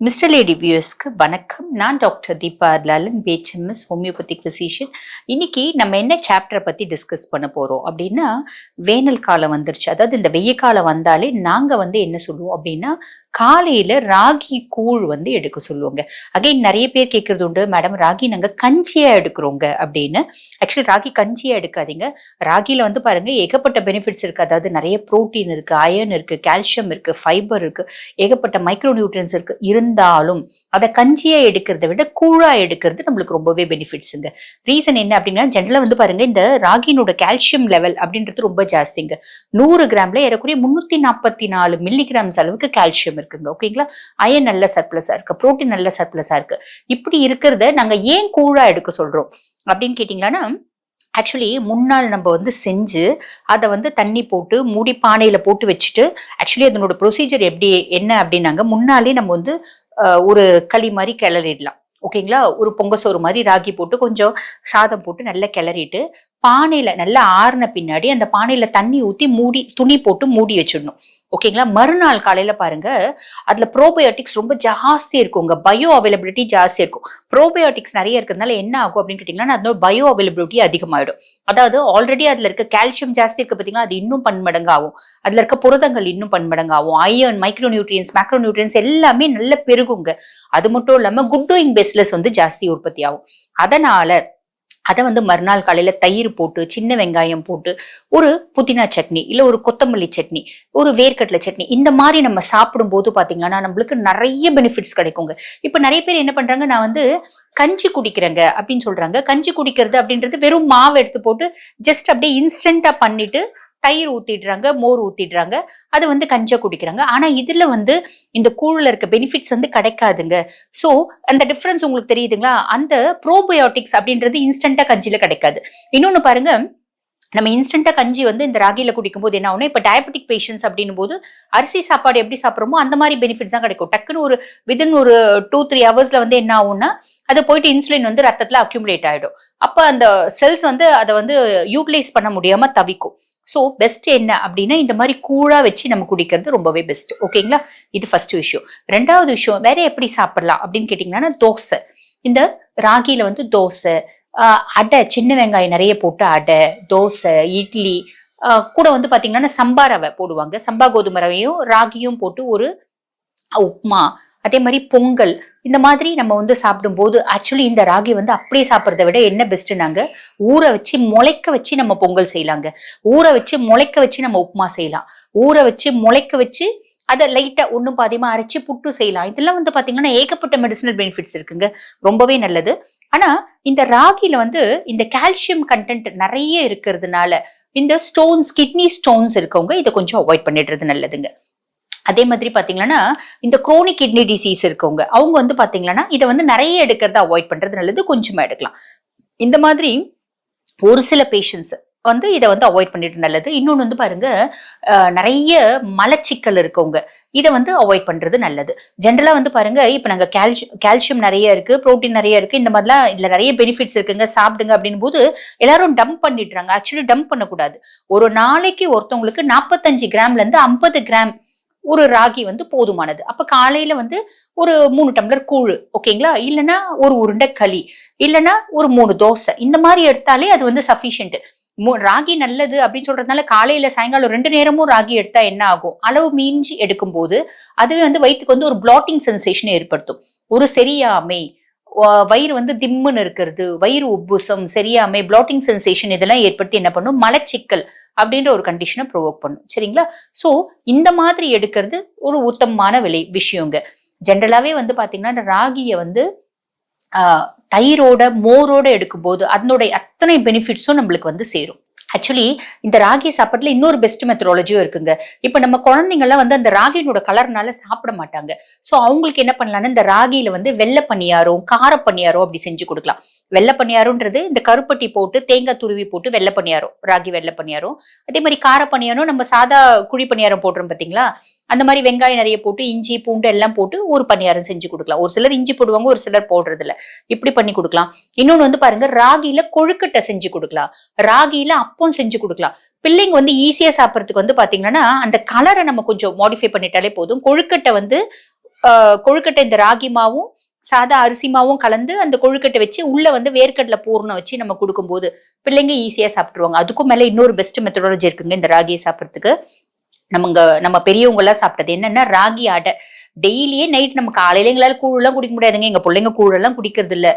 Mister lady வியூவர்ஸ்க்கு வணக்கம். நான் doctor Deepa Lalan, BHMS homeopathic physician. இன்னைக்கு நம்ம என்ன சாப்டரை பத்தி டிஸ்கஸ் பண்ண போறோம் அப்படின்னா, வேனல் காலம் வந்துருச்சு. அதாவது இந்த வெய்ய காலம் வந்தாலே நாங்க என்ன சொல்லுவோம் அப்படின்னா, காலையில ராகி கூழ் எடுக்க சொல்லுவோங்க. அகைன் நிறைய பேர் கேட்கறது உண்டு, மேடம் ராகி நாங்க கஞ்சியா எடுக்கிறோங்க அப்படின்னு. ஆக்சுவலி ராகி கஞ்சியா எடுக்காதீங்க. ராகில பாருங்க ஏகப்பட்ட பெனிஃபிட்ஸ் இருக்கு. அதாவது நிறைய புரோட்டீன் இருக்கு, அயர்ன் இருக்கு, கால்சியம் இருக்கு, ஃபைபர் இருக்கு, ஏகப்பட்ட மைக்ரோ நியூட்ரியன்ஸ் இருக்கு. இருந்தாலும் அதை கஞ்சியா எடுக்கிறத விட கூழா எடுக்கிறது நம்மளுக்கு ரொம்பவே பெனிஃபிட்ஸுங்க. ரீசன் என்ன அப்படின்னா, ஜென்ரலா பாருங்க இந்த ராகினோட கால்சியம் லெவல் அப்படின்றது ரொம்ப ஜாஸ்திங்க. 100 கிராம்ல ஏறக்குறைய 344 மில்லிகிராம்ஸ் அளவுக்கு கால்சியம் இருக்குங்க. ஓகேங்களா? அயன் நல்ல சர்ப்ளஸா இருக்கு, புரோட்டீன் நல்ல சர்ப்ளஸா இருக்கு. இப்படி இருக்கிறத நாங்க ஏன் கூழா எடுக்க சொல்றோம் அப்படின்னு கேட்டீங்கன்னா, ஆக்சுவலி முன்னாள் நம்ம செஞ்சு அதை தண்ணி போட்டு மூடி பானையில போட்டு வச்சுட்டு, ஆக்சுவலி அதனோட ப்ரொசீஜர் எப்படி என்ன அப்படின்னாங்க, முன்னாலே நம்ம ஒரு களி மாதிரி கிளறிடலாம். ஓகேங்களா? ஒரு பொங்க சோறு மாதிரி ராகி போட்டு கொஞ்சம் சாதம் போட்டு நல்லா கிளறிட்டு, பானையில நல்லா ஆறுன பின்னாடி அந்த பானையில தண்ணி ஊத்தி மூடி துணி போட்டு மூடி வச்சிடணும். ஓகேங்களா? மறுநாள் காலையில பாருங்க, அதுல ப்ரோபயோட்டிக்ஸ் ரொம்ப ஜாஸ்தி இருக்குங்க. பயோ அவைலபிலிட்டி ஜாஸ்தி இருக்கும். ப்ரோபயோட்டிக்ஸ் நிறைய இருக்கிறதுனால என்ன ஆகும் அப்படின்னு கேட்டீங்கன்னா, அதோட பயோ அவைலபிலிட்டி அதிகமாயிடும். அதாவது ஆல்ரெடி அதுல இருக்க கால்சியம் ஜாஸ்தி இருக்கு பாத்தீங்கன்னா, அது இன்னும் பன்மடங்கு ஆகும். அதுல இருக்க புரதங்கள் இன்னும் பன்மடங்கு ஆகும். Iron, micro nutrients, macro nutrients எல்லாமே நல்ல பெருகுங்க. அது மட்டும் இல்லாம குட் டூயிங் பேஸ்லஸ் ஜாஸ்தி உற்பத்தி ஆகும். அதனால அதை மறுநாள் காலையில தயிர் போட்டு, சின்ன வெங்காயம் போட்டு, ஒரு புதினா சட்னி, இல்ல ஒரு கொத்தமல்லி சட்னி, ஒரு வேர்க்கடலை சட்னி, இந்த மாதிரி நம்ம சாப்பிடும் போது பாத்தீங்கன்னா நம்மளுக்கு நிறைய பெனிஃபிட்ஸ் கிடைக்குங்க. இப்ப நிறைய பேர் என்ன பண்றாங்க, நான் கஞ்சி குடிக்கிறேங்க அப்படின்னு சொல்றாங்க. கஞ்சி குடிக்கிறது அப்படின்றது வெறும் மாவு எடுத்து போட்டு ஜஸ்ட் அப்படியே இன்ஸ்டன்டா பண்ணிட்டு தயிர் ஊத்திடுறாங்க, மோர் ஊத்திடுறாங்க, அது கஞ்சா குடிக்கிறாங்க. ஆனா இதுல இந்த கூழ்ல இருக்க பெனிஃபிட்ஸ் கிடைக்காதுங்க. சோ அந்த டிஃபரன்ஸ் உங்களுக்கு தெரியுதுங்களா? அந்த ப்ரோபயோட்டிக்ஸ் அப்படின்றது இன்ஸ்டன்டா கஞ்சில கிடைக்காது. இன்னொன்னு பாருங்க, நம்ம இன்ஸ்டன்டா கஞ்சி இந்த ராகில குடிக்கும் போது என்ன ஆகும்னா, இப்ப டயபெட்டிக் பேஷன்ஸ் அப்படின்னும் போது அரிசி சாப்பாடு எப்படி சாப்பிடுறோமோ அந்த மாதிரி பெனிஃபிட்ஸ் தான் கிடைக்கும். டக்குன்னு வித்தின் ஒரு 2-3 ஹவர்ஸ்ல என்ன ஆகும்னா, அது போயிட்டு இன்சுலின் ரத்தத்துல அக்யூமுலேட் ஆயிடும். அப்ப அந்த செல்ஸ் அதை யூட்டிலைஸ் பண்ண முடியாம தவிக்கும். சோ பெஸ்ட் என்ன அப்படின்னா, இந்த மாதிரி கூழா வச்சு நம்ம குடிக்கிறது ரொம்பவே பெஸ்ட். ஓகேங்களா? இது ஃபர்ஸ்ட் விஷயம். ரெண்டாவது விஷயம், வேற எப்படி சாப்பிடலாம் அப்படின்னு கேட்டீங்கன்னா, தோசை. இந்த ராகில தோசை, அடை, சின்ன வெங்காயம் நிறைய போட்டு அடை, தோசை, இட்லி, கூட பாத்தீங்கன்னா சம்பா ரவை போடுவாங்க. சம்பா கோதுமை ரவையும் ராகியும் போட்டு ஒரு உப்மா, அதே மாதிரி பொங்கல், இந்த மாதிரி நம்ம சாப்பிடும் போது ஆக்சுவலி இந்த ராகி அப்படியே சாப்பிட்றத விட என்ன பெஸ்ட், நாங்க ஊற வச்சு முளைக்க வச்சு நம்ம பொங்கல் செய்யலாங்க. ஊற வச்சு முளைக்க வச்சு நம்ம உப்புமா செய்யலாம். ஊற வச்சு முளைக்க வச்சு அதை லைட்டா ஒண்ணும் பாதியமா அரைச்சு புட்டு செய்யலாம். இதெல்லாம் பாத்தீங்கன்னா ஏகப்பட்ட மெடிசினல் பெனிஃபிட்ஸ் இருக்குங்க. ரொம்பவே நல்லது. ஆனா இந்த ராகில இந்த கால்சியம் கண்டென்ட் நிறைய இருக்கிறதுனால இந்த ஸ்டோன்ஸ், கிட்னி ஸ்டோன்ஸ் இருக்கவங்க இதை கொஞ்சம் அவாய்ட் பண்ணிடுறது நல்லதுங்க. அதே மாதிரி பாத்தீங்கன்னா, இந்த குரோனிக் கிட்னி டிசீஸ் இருக்கவங்க அவங்க பாத்தீங்கன்னா இதை நிறைய எடுக்கிறத அவாய்ட் பண்றது நல்லது. கொஞ்சமா எடுக்கலாம். இந்த மாதிரி ஒரு சில பேஷண்ட்ஸ் இதை அவாய்ட் பண்ணிட்டு நல்லது. இன்னொன்னு பாருங்க, நிறைய மலச்சிக்கல் இருக்கவங்க இதை அவாய்ட் பண்றது நல்லது. ஜென்ரலா பாருங்க, இப்ப நாங்க கால்சியம் நிறைய இருக்கு, புரோட்டீன் நிறைய இருக்கு, இந்த மாதிரிலாம் இதுல நிறைய பெனிஃபிட்ஸ் இருக்குங்க, சாப்பிடுங்க அப்படின்னு போது எல்லாரும் டம்ப் பண்ணிடுறாங்க. ஆக்சுவலி டம்ப் பண்ணக்கூடாது. ஒரு நாளைக்கு ஒருத்தவங்களுக்கு 45 கிராம்ல இருந்து 50 கிராம் ஒரு ராகி போதுமானது. அப்ப காலையில ஒரு 3 டம்ளர் கூழ், ஓகேங்களா? இல்லைன்னா ஒரு உருண்டை களி, இல்லைன்னா ஒரு 3 தோசை, இந்த மாதிரி எடுத்தாலே அது சஃபிஷியன்ட். ராகி நல்லது அப்படின்னு சொல்றதுனால காலையில சாயங்காலம் 2 நேரமும் ராகி எடுத்தா என்ன ஆகும், அளவு மீஞ்சி எடுக்கும் போது அதுவே வயிற்றுக்கு ஒரு பிளாட்டிங் சென்சேஷன் ஏற்படுத்தும். ஒரு சரியாமை, வயிறு திம்முன்னு இருக்கிறது, வயிறு உப்புசம், சரியாமை, பிளாட்டிங் சென்சேஷன், இதெல்லாம் ஏற்படுத்தி என்ன பண்ணும், மலச்சிக்கல் அப்படின்ற ஒரு கண்டிஷனை ப்ரொவோக் பண்ணும். சரிங்களா? சோ இந்த மாதிரி எடுக்கிறது ஒரு உத்தமமான விஷயங்க. ஜென்ரலாவே பாத்தீங்கன்னா ராகிய தயிரோட மோரோட எடுக்கும்போது அதனுடைய அத்தனை பெனிஃபிட்ஸும் நம்மளுக்கு சேரும். ஆக்சுவலி இந்த ராகி சாப்பாட்டுல இன்னொரு பெஸ்ட் மெத்தடாலஜியும் இருக்குங்க. இப்ப நம்ம குழந்தைங்க எல்லாம் அந்த ராகியோட கலர்னால சாப்பிட மாட்டாங்க. சோ அவங்களுக்கு என்ன பண்ணலாம்னா, இந்த ராகியில வெள்ளை பணியாரம், கார பணியாரம் அப்படி செஞ்சு கொடுக்கலாம். வெள்ளை பணியாரம்ன்றது இந்த கருப்பட்டி போட்டு தேங்காய் துருவி போட்டு வெள்ளை பணியாரம், ராகி வெள்ளை பணியாரம். அதே மாதிரி கார பணியாரம் நம்ம சாதா குழி பணியாரம் போடுறோம் பாத்தீங்களா, அந்த மாதிரி வெங்காயம் நிறைய போட்டு இஞ்சி பூண்டு எல்லாம் போட்டு ஒரு பணியாரம் செஞ்சு கொடுக்கலாம். ஒரு சிலர் இஞ்சி போடுவாங்க, ஒரு சிலர் போடுறது இல்ல. இப்படி பண்ணி கொடுக்கலாம். இன்னொன்னு பாருங்க, ராகியில கொழுக்கட்டை செஞ்சு கொடுக்கலாம், ராகியில அப்பம் செஞ்சு கொடுக்கலாம். பிள்ளைங்க ஈஸியா சாப்பிடறதுக்கு பாத்தீங்கன்னா அந்த கலரை நம்ம கொஞ்சம் மாடிஃபை பண்ணிட்டாலே போதும். கொழுக்கட்டை கொழுக்கட்டை இந்த ராகி மாவும் சாதா அரிசி மாவும் கலந்து அந்த கொழுக்கட்டை வச்சு உள்ள வந்து வேர்க்கடலை பூர்ணம் வச்சு நம்ம கொடுக்கும்போது பிள்ளைங்க ஈஸியா சாப்பிட்டுருவாங்க. அதுக்கும் மேல இன்னொரு பெஸ்ட் மெத்தடாலஜி இருக்குங்க இந்த ராகியை சாப்பிட்றதுக்கு. நம்ம பெரியவங்க எல்லாம் சாப்பிட்டது என்னன்னா ராகி அடை. டெய்லியே நைட் நம்ம காலையில எங்களால கூழ் எல்லாம் குடிக்க முடியாதுங்க. எங்க பிள்ளைங்க கூழ் எல்லாம் குடிக்கிறது இல்ல.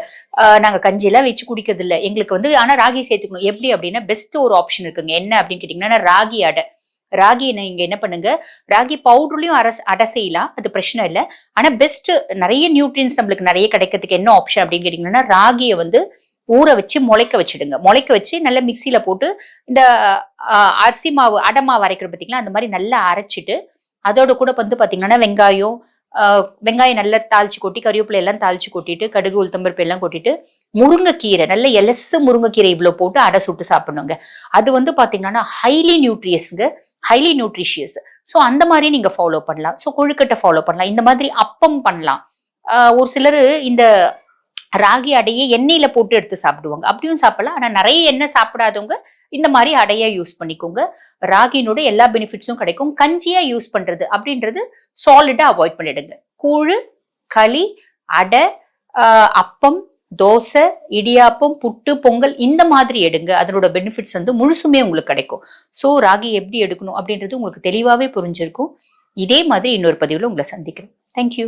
நாங்க கஞ்சி எல்லாம் வச்சு குடிக்கிறது இல்ல. எங்களுக்கு வந்து ஆனா ராகி சேர்த்துக்கணும். எப்படி அப்படின்னா பெஸ்ட் ஒரு ஆப்ஷன் இருக்குங்க. என்ன அப்படின்னு கேட்டீங்கன்னா ராகி அடை. ராகி நீங்க என்ன பண்ணுங்க, ராகி பவுடர்லயும் அடை செய்யலாம், அது பிரச்சனை இல்லை. ஆனா பெஸ்ட் நிறைய நியூட்ரியன்ஸ் நம்மளுக்கு நிறைய கிடைக்கிறதுக்கு என்ன ஆப்ஷன் அப்படின்னு கேட்டீங்கன்னா ராகியை வந்து ஊற வச்சு முளைக்க வச்சிடுங்க. முளைக்க வச்சு நல்லா மிக்சியில போட்டு இந்த அரிசி மாவு அடை மாவு அரைக்கிற பார்த்தீங்களா அந்த மாதிரி நல்லா அரைச்சிட்டு அதோட கூட வந்து பாத்தீங்கன்னா வெங்காயம் நல்லா தாளிச்சு கொட்டி கறிவேப்பிலை எல்லாம் தாளிச்சு கொட்டிட்டு கடுகு உளுத்தம்பருப்பு எல்லாம் கொட்டிட்டு முருங்கைக்கீரை நல்ல எலசு முருங்கைக்கீரை இவ்வளவு போட்டு அடை சுட்டு சாப்பிடணுங்க. அது வந்து பாத்தீங்கன்னா ஹைலி நியூட்ரிஷியஸ். ஸோ அந்த மாதிரி நீங்க ஃபாலோ பண்ணலாம். ஸோ கொழுக்கட்டை ஃபாலோ பண்ணலாம். இந்த மாதிரி அப்பம் பண்ணலாம். ஒரு சிலர் இந்த ராகி அடையை எண்ணெயில போட்டு எடுத்து சாப்பிடுவாங்க. அப்படியும் சாப்பிடலாம். ஆனா நிறைய எண்ணெய் சாப்பிடாதவங்க இந்த மாதிரி அடையா யூஸ் பண்ணிக்கோங்க. ராகினோட எல்லா பெனிஃபிட்ஸும் கிடைக்கும். கஞ்சியா யூஸ் பண்றது அப்படின்றது சாலிடா அவாய்ட் பண்ணிடுங்க. கூழு, களி, அடை, அப்பம், தோசை, இடியாப்பம், புட்டு, பொங்கல் இந்த மாதிரி எடுங்க. அதனோட பெனிஃபிட்ஸ் வந்து முழுசுமே உங்களுக்கு கிடைக்கும். ஸோ ராகி எப்படி எடுக்கணும் அப்படின்றது உங்களுக்கு தெளிவாவே புரிஞ்சிருக்கும். இதே மாதிரி இன்னொரு பதிவுல உங்களை சந்திக்கிறேன். தேங்க்யூ.